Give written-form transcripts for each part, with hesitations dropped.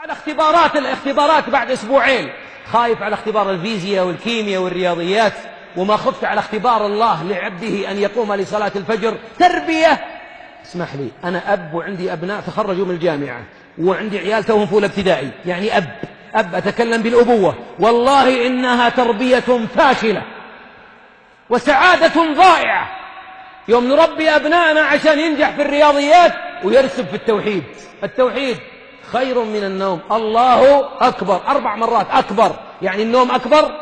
على الاختبارات بعد أسبوعين، خايف على اختبار الفيزياء والكيمياء والرياضيات، وما خفت على اختبار الله لعبده أن يقوم لصلاة الفجر. تربية. اسمح لي، أنا أب وعندي أبناء تخرجوا من الجامعة وعندي عيال توهم في أولى ابتدائي، يعني أب أتكلم بالأبوة. والله إنها تربية فاشلة وسعادة ضائعة يوم نربي أبنائنا عشان ينجح في الرياضيات ويرسب في التوحيد. التوحيد خير من النوم. الله أكبر 4 مرات أكبر، يعني النوم أكبر.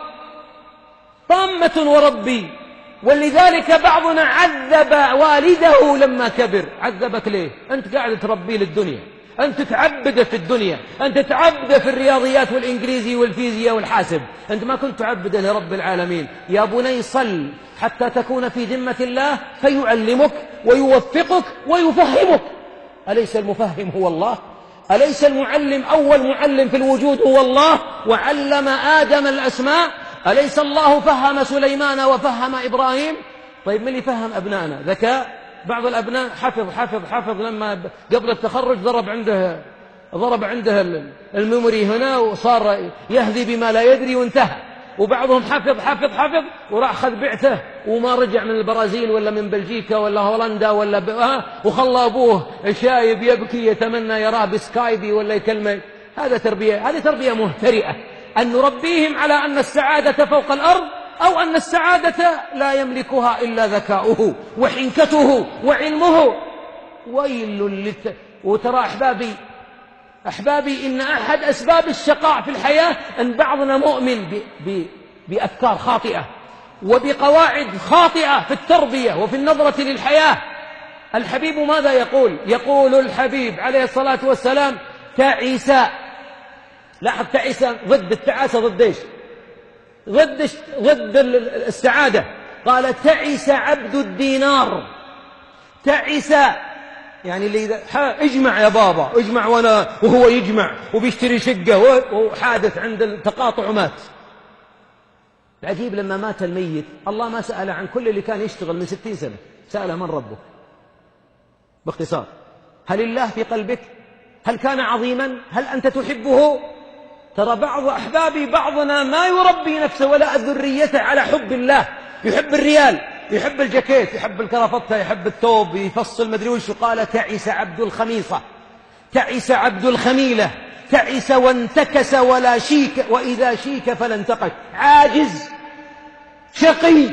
طامة وربي. ولذلك بعضنا عذب والده لما كبر. عذبك ليه؟ أنت قاعد تربيه للدنيا، أنت تعبده في الدنيا، أنت تعبده في الرياضيات والإنجليزي والفيزياء والحاسب، أنت ما كنت تعبده لرب العالمين. يا بني صل حتى تكون في ذمة الله فيعلمك ويوفقك ويفهمك. أليس المفهم هو الله؟ أليس المعلم أول معلم في الوجود هو الله؟ وعلم آدم الأسماء. أليس الله فهم سليمان وفهم إبراهيم؟ طيب من اللي فهم أبنائنا؟ ذكاء. بعض الأبناء حفظ لما قبل التخرج ضرب عنده الميموري هنا وصار يهذي بما لا يدري وانتهى. وبعضهم حفظ وراح خذ بعته وما رجع من البرازيل ولا من بلجيكا ولا هولندا وخلى أبوه شايب يبكي يتمنى يراه بسكايبي ولا يكلمه. هذه تربية مهترئة، أن نربيهم على أن السعادة فوق الأرض، أو أن السعادة لا يملكها إلا ذكاؤه وحنكته وعلمه. ويل وترى أحبابي إن أحد أسباب الشقاء في الحياة أن بعضنا مؤمن بأفكار خاطئة وبقواعد خاطئة في التربية وفي النظرة للحياة. الحبيب ماذا يقول؟ يقول الحبيب عليه الصلاة والسلام: تعس. لاحظ، تعس ضد التعاسة، ضد ايش؟ ضد السعادة. قال: تعس عبد الدينار. تعس يعني اللي اجمع يا بابا اجمع، وهو يجمع وبيشتري شقة وحادث عند التقاطع مات. العجيب لما مات الميت الله ما سأل عن كل اللي كان يشتغل من 60 سنة، سأله: من ربك؟ باختصار، هل الله في قلبك؟ هل كان عظيما؟ هل أنت تحبه؟ ترى بعضنا ما يربي نفسه ولا ذريته على حب الله. يحب الريال، يحب الجاكيت، يحب الكرافتة، يحب الثوب، يفصل مدري وش. قال: تعس عبد الخميصة، تعس عبد الخميلة، تعس وانتكس ولا شيك، وإذا شيك فلا انتقش. عاجز، شقي،